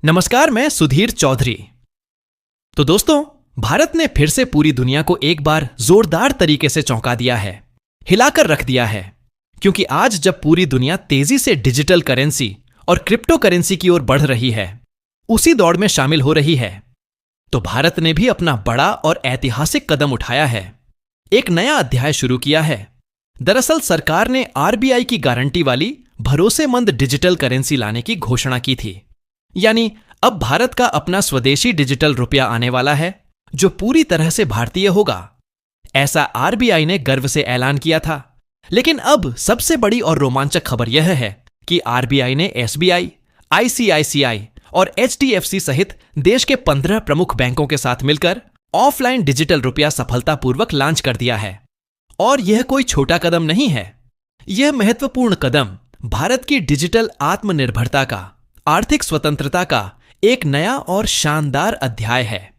नमस्कार, मैं सुधीर चौधरी। तो दोस्तों, भारत ने फिर से पूरी दुनिया को एक बार जोरदार तरीके से चौंका दिया है, हिलाकर रख दिया है। क्योंकि आज जब पूरी दुनिया तेजी से डिजिटल करेंसी और क्रिप्टो करेंसी की ओर बढ़ रही है, उसी दौड़ में शामिल हो रही है, तो भारत ने भी अपना बड़ा और ऐतिहासिक कदम उठाया है। एक नया अध्याय शुरू किया है। दरअसल सरकार ने आरबीआई की गारंटी वाली भरोसेमंद डिजिटल करेंसी लाने की घोषणा की थी। यानी अब भारत का अपना स्वदेशी डिजिटल रुपया आने वाला है, जो पूरी तरह से भारतीय होगा। ऐसा आरबीआई ने गर्व से ऐलान किया था। लेकिन अब सबसे बड़ी और रोमांचक खबर यह है कि आरबीआई ने एसबीआई, आईसीआईसीआई और एचडीएफसी सहित देश के 15 प्रमुख बैंकों के साथ मिलकर ऑफलाइन डिजिटल रुपया सफलतापूर्वक लॉन्च कर दिया है। और यह कोई छोटा कदम नहीं है। यह महत्वपूर्ण कदम भारत की डिजिटल आत्मनिर्भरता का, आर्थिक स्वतंत्रता का एक नया और शानदार अध्याय है।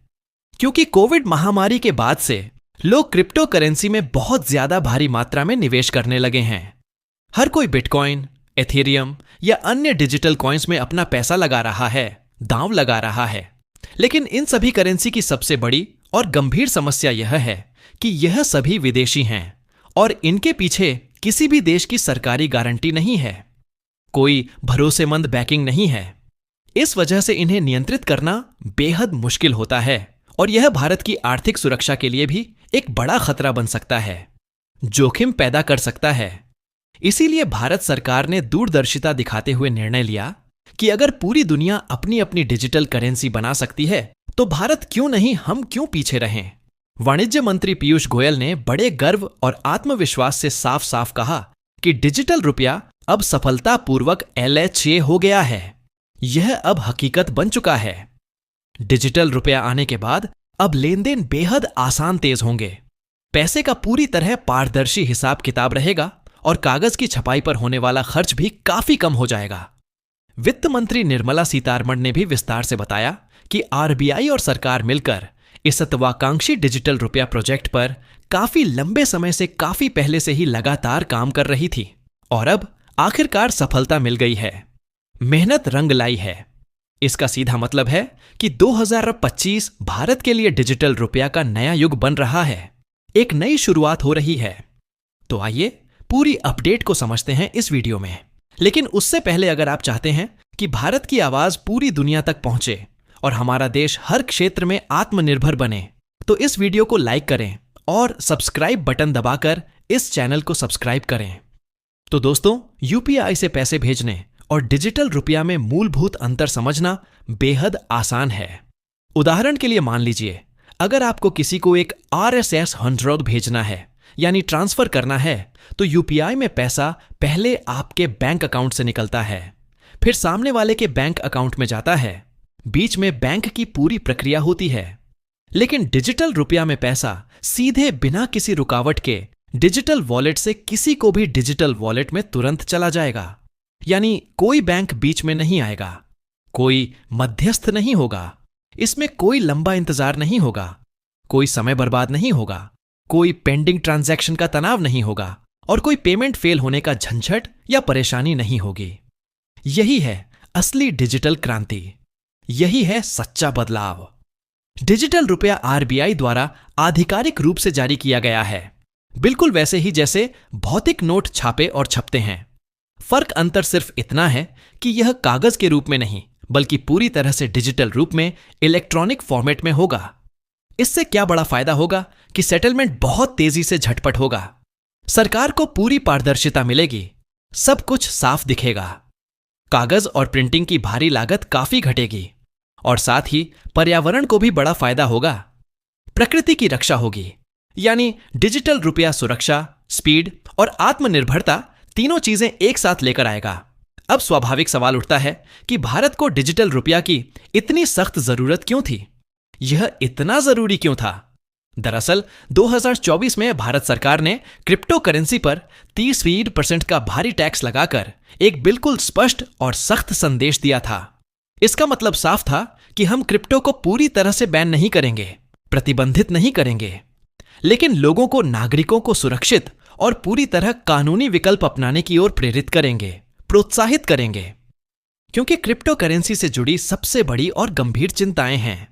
क्योंकि कोविड महामारी के बाद से लोग क्रिप्टो करेंसी में बहुत ज्यादा भारी मात्रा में निवेश करने लगे हैं। हर कोई बिटकॉइन, एथेरियम या अन्य डिजिटल कॉइन्स में अपना पैसा लगा रहा है, दांव लगा रहा है। लेकिन इन सभी करेंसी की सबसे बड़ी और गंभीर समस्या यह है कि यह सभी विदेशी हैं और इनके पीछे किसी भी देश की सरकारी गारंटी नहीं है। कोई भरोसेमंद बैकिंग नहीं है। इस वजह से इन्हें नियंत्रित करना बेहद मुश्किल होता है और यह भारत की आर्थिक सुरक्षा के लिए भी एक बड़ा खतरा बन सकता है, जोखिम पैदा कर सकता है। इसीलिए भारत सरकार ने दूरदर्शिता दिखाते हुए निर्णय लिया कि अगर पूरी दुनिया अपनी अपनी डिजिटल करेंसी बना सकती है, तो भारत क्यों नहीं, हम क्यों पीछे रहें। वाणिज्य मंत्री पीयूष गोयल ने बड़े गर्व और आत्मविश्वास से साफ साफ कहा कि डिजिटल रुपया अब सफलतापूर्वक LHA हो गया है। यह अब हकीकत बन चुका है। डिजिटल रुपया आने के बाद अब लेन देन बेहद आसान, तेज होंगे। पैसे का पूरी तरह पारदर्शी हिसाब किताब रहेगा और कागज की छपाई पर होने वाला खर्च भी काफी कम हो जाएगा। वित्त मंत्री निर्मला सीतारमण ने भी विस्तार से बताया कि आरबीआई और सरकार मिलकर इस महत्वाकांक्षी डिजिटल रुपया प्रोजेक्ट पर काफी लंबे समय से, काफी पहले से ही लगातार काम कर रही थी और अब आखिरकार सफलता मिल गई है। मेहनत रंग लाई है। इसका सीधा मतलब है कि 2025 भारत के लिए डिजिटल रुपया का नया युग बन रहा है। एक नई शुरुआत हो रही है। तो आइए पूरी अपडेट को समझते हैं इस वीडियो में। लेकिन उससे पहले अगर आप चाहते हैं कि भारत की आवाज पूरी दुनिया तक पहुंचे और हमारा देश हर क्षेत्र में आत्मनिर्भर बने, तो इस वीडियो को लाइक करें और सब्सक्राइब बटन दबाकर इस चैनल को सब्सक्राइब करें। तो दोस्तों, यूपीआई से पैसे भेजने और डिजिटल रुपया में मूलभूत अंतर समझना बेहद आसान है। उदाहरण के लिए मान लीजिए, अगर आपको किसी को एक RSS 100 भेजना है, यानी ट्रांसफर करना है, तो यूपीआई में पैसा पहले आपके बैंक अकाउंट से निकलता है, फिर सामने वाले के बैंक अकाउंट में जाता है। बीच में बैंक की पूरी प्रक्रिया होती है। लेकिन डिजिटल रुपया में पैसा सीधे बिना किसी रुकावट के डिजिटल वॉलेट से किसी को भी डिजिटल वॉलेट में तुरंत चला जाएगा। यानी कोई बैंक बीच में नहीं आएगा, कोई मध्यस्थ नहीं होगा, इसमें कोई लंबा इंतजार नहीं होगा, कोई समय बर्बाद नहीं होगा, कोई पेंडिंग ट्रांजैक्शन का तनाव नहीं होगा और कोई पेमेंट फेल होने का झंझट या परेशानी नहीं होगी। यही है असली डिजिटल क्रांति। यही है सच्चा बदलाव। डिजिटल रुपया आरबीआई द्वारा आधिकारिक रूप से जारी किया गया है, बिल्कुल वैसे ही जैसे भौतिक नोट छापे और छपते हैं। फर्क अंतर सिर्फ इतना है कि यह कागज के रूप में नहीं, बल्कि पूरी तरह से डिजिटल रूप में, इलेक्ट्रॉनिक फॉर्मेट में होगा। इससे क्या बड़ा फायदा होगा कि सेटलमेंट बहुत तेजी से, झटपट होगा। सरकार को पूरी पारदर्शिता मिलेगी, सब कुछ साफ दिखेगा। कागज और प्रिंटिंग की भारी लागत काफी घटेगी और साथ ही पर्यावरण को भी बड़ा फायदा होगा। प्रकृति की रक्षा होगी। यानी डिजिटल रुपया सुरक्षा, स्पीड और आत्मनिर्भरता तीनों चीजें एक साथ लेकर आएगा। अब स्वाभाविक सवाल उठता है कि भारत को डिजिटल रुपया की इतनी सख्त जरूरत क्यों थी? यह इतना जरूरी क्यों था? दरअसल 2024 में भारत सरकार ने क्रिप्टो करेंसी पर 30% का भारी टैक्स लगाकर एक बिल्कुल स्पष्ट और सख्त संदेश दिया था। इसका मतलब साफ था कि हम क्रिप्टो को पूरी तरह से बैन नहीं करेंगे, प्रतिबंधित नहीं करेंगे, लेकिन लोगों को, नागरिकों को सुरक्षित और पूरी तरह कानूनी विकल्प अपनाने की ओर प्रेरित करेंगे, प्रोत्साहित करेंगे। क्योंकि क्रिप्टो करेंसी से जुड़ी सबसे बड़ी और गंभीर चिंताएं हैं,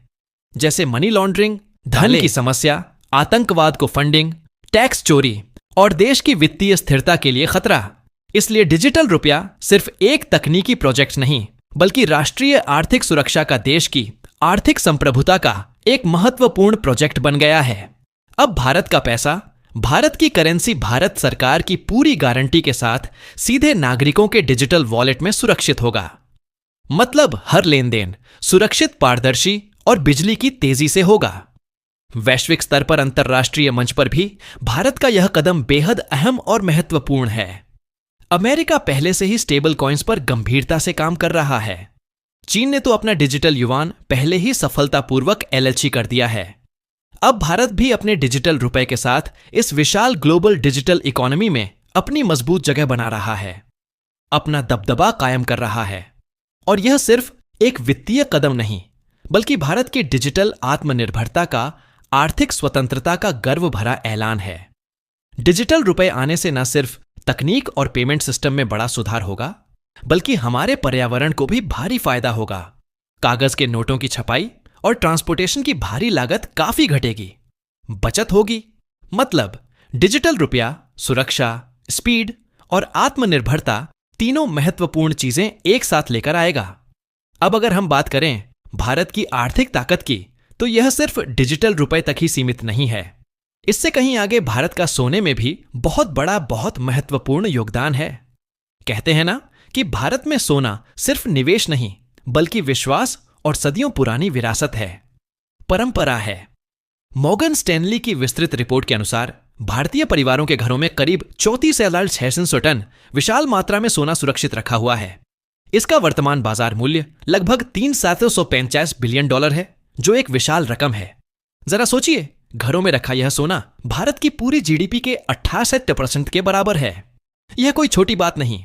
जैसे मनी लॉन्ड्रिंग, धन की समस्या, आतंकवाद को फंडिंग, टैक्स चोरी और देश की वित्तीय स्थिरता के लिए खतरा। इसलिए डिजिटल रुपया सिर्फ एक तकनीकी प्रोजेक्ट नहीं, बल्कि राष्ट्रीय आर्थिक सुरक्षा का, देश की आर्थिक संप्रभुता का एक महत्वपूर्ण प्रोजेक्ट बन गया है। अब भारत का पैसा, भारत की करेंसी भारत सरकार की पूरी गारंटी के साथ सीधे नागरिकों के डिजिटल वॉलेट में सुरक्षित होगा। मतलब हर लेन देन सुरक्षित, पारदर्शी और बिजली की तेजी से होगा। वैश्विक स्तर पर अंतर्राष्ट्रीय मंच पर भी भारत का यह कदम बेहद अहम और महत्वपूर्ण है। अमेरिका पहले से ही स्टेबल कॉइन्स पर गंभीरता से काम कर रहा है। चीन ने तो अपना डिजिटल युआन पहले ही सफलतापूर्वक एलएलसी कर दिया है। अब भारत भी अपने डिजिटल रुपए के साथ इस विशाल ग्लोबल डिजिटल इकोनॉमी में अपनी मजबूत जगह बना रहा है, अपना दबदबा कायम कर रहा है। और यह सिर्फ एक वित्तीय कदम नहीं, बल्कि भारत की डिजिटल आत्मनिर्भरता का, आर्थिक स्वतंत्रता का गर्व भरा ऐलान है। डिजिटल रुपए आने से न सिर्फ तकनीक और पेमेंट सिस्टम में बड़ा सुधार होगा, बल्कि हमारे पर्यावरण को भी भारी फायदा होगा। कागज के नोटों की छपाई और ट्रांसपोर्टेशन की भारी लागत काफी घटेगी, बचत होगी। मतलब डिजिटल रुपया सुरक्षा, स्पीड और आत्मनिर्भरता तीनों महत्वपूर्ण चीजें एक साथ लेकर आएगा। अब अगर हम बात करें भारत की आर्थिक ताकत की, तो यह सिर्फ डिजिटल रुपए तक ही सीमित नहीं है। इससे कहीं आगे भारत का सोने में भी बहुत बड़ा, बहुत महत्वपूर्ण योगदान है। कहते हैं ना कि भारत में सोना सिर्फ निवेश नहीं, बल्कि विश्वास और सदियों पुरानी विरासत है, परंपरा है। मॉर्गन स्टैनली की विस्तृत रिपोर्ट के अनुसार भारतीय परिवारों के घरों में करीब 34,600 टन विशाल मात्रा में सोना सुरक्षित रखा हुआ है। इसका वर्तमान बाजार मूल्य लगभग $3,750 बिलियन है, जो एक विशाल रकम है। जरा सोचिए, घरों में रखा यह सोना भारत की पूरी जीडीपी के 68% के बराबर है। यह कोई छोटी बात नहीं।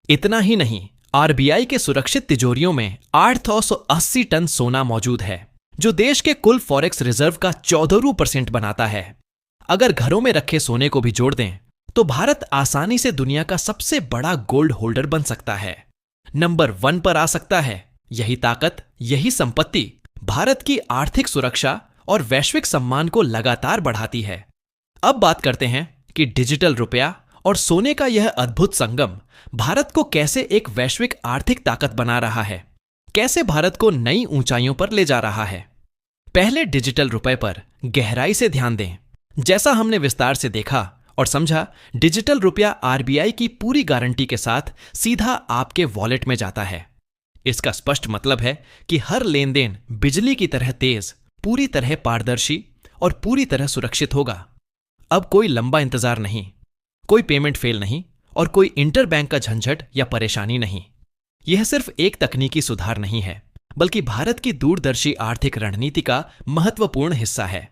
इतना ही नहीं, आरबीआई के सुरक्षित तिजोरियों में 880 टन सोना मौजूद है, जो देश के कुल फॉरेक्स रिजर्व का 14% बनाता है। अगर घरों में रखे सोने को भी जोड़ दें, तो भारत आसानी से दुनिया का सबसे बड़ा गोल्ड होल्डर बन सकता है, नंबर 1 पर आ सकता है। यही ताकत, यही संपत्ति भारत की आर्थिक सुरक्षा और वैश्विक सम्मान को लगातार बढ़ाती है। अब बात करते हैं कि डिजिटल रुपया और सोने का यह अद्भुत संगम भारत को कैसे एक वैश्विक आर्थिक ताकत बना रहा है, कैसे भारत को नई ऊंचाइयों पर ले जा रहा है। पहले डिजिटल रुपए पर गहराई से ध्यान दें। जैसा हमने विस्तार से देखा और समझा, डिजिटल रुपया आरबीआई की पूरी गारंटी के साथ सीधा आपके वॉलेट में जाता है। इसका स्पष्ट मतलब है कि हर लेन देन बिजली की तरह तेज, पूरी तरह पारदर्शी और पूरी तरह सुरक्षित होगा। अब कोई लंबा इंतजार नहीं, कोई पेमेंट फेल नहीं और कोई इंटरबैंक का झंझट या परेशानी नहीं। यह सिर्फ एक तकनीकी सुधार नहीं है, बल्कि भारत की दूरदर्शी आर्थिक रणनीति का महत्वपूर्ण हिस्सा है।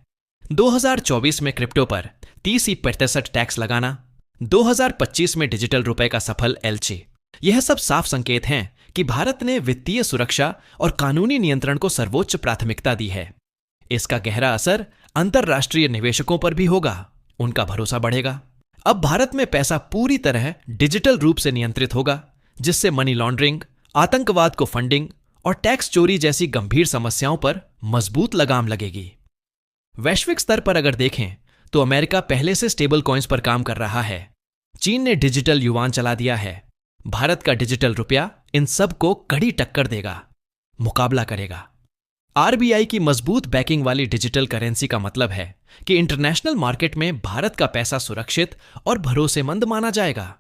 2024 में क्रिप्टो पर 30% टैक्स लगाना, 2025 में डिजिटल रुपए का सफल एलची, यह सब साफ संकेत हैं कि भारत ने वित्तीय सुरक्षा और कानूनी नियंत्रण को सर्वोच्च प्राथमिकता दी है। इसका गहरा असर अंतरराष्ट्रीय निवेशकों पर भी होगा, उनका भरोसा बढ़ेगा। अब भारत में पैसा पूरी तरह डिजिटल रूप से नियंत्रित होगा, जिससे मनी लॉन्ड्रिंग, आतंकवाद को फंडिंग और टैक्स चोरी जैसी गंभीर समस्याओं पर मजबूत लगाम लगेगी। वैश्विक स्तर पर अगर देखें तो अमेरिका पहले से स्टेबल कॉइन्स पर काम कर रहा है। चीन ने डिजिटल युआन चला दिया है। भारत का डिजिटल रुपया इन सब को कड़ी टक्कर देगा, मुकाबला करेगा। आरबीआई की मजबूत बैकिंग वाली डिजिटल करेंसी का मतलब है कि इंटरनेशनल मार्केट में भारत का पैसा सुरक्षित और भरोसेमंद माना जाएगा।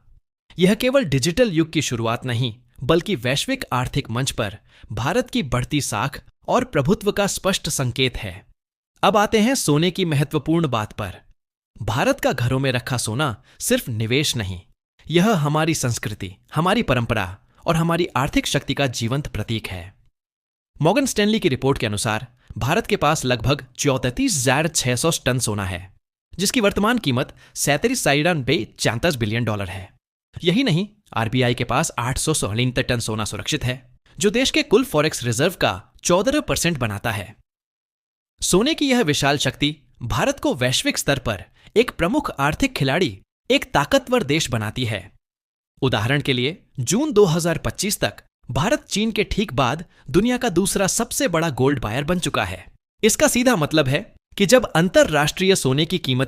यह केवल डिजिटल युग की शुरुआत नहीं, बल्कि वैश्विक आर्थिक मंच पर भारत की बढ़ती साख और प्रभुत्व का स्पष्ट संकेत है। अब आते हैं सोने की महत्वपूर्ण बात पर। भारत का घरों में रखा सोना सिर्फ निवेश नहीं, यह हमारी संस्कृति, हमारी परंपरा और हमारी आर्थिक शक्ति का जीवंत प्रतीक है। मॉर्गन स्टैनली की रिपोर्ट के अनुसार भारत के पास लगभग 34,600 टन सोना है, जिसकी वर्तमान कीमत 37,34 बिलियन डॉलर है। यही नहीं, आरबीआई के पास 816 टन सोना सुरक्षित है, जो देश के कुल फॉरेक्स रिजर्व का 14% बनाता है। सोने की यह विशाल शक्ति भारत को वैश्विक स्तर पर एक प्रमुख आर्थिक खिलाड़ी, एक ताकतवर देश बनाती है। उदाहरण के लिए, जून 2025 तक भारत चीन के ठीक बाद दुनिया का दूसरा सबसे बड़ा गोल्ड बायर बन चुका है। इसका सीधा मतलब है कि जब अंतरराष्ट्रीय सोने की कीमतें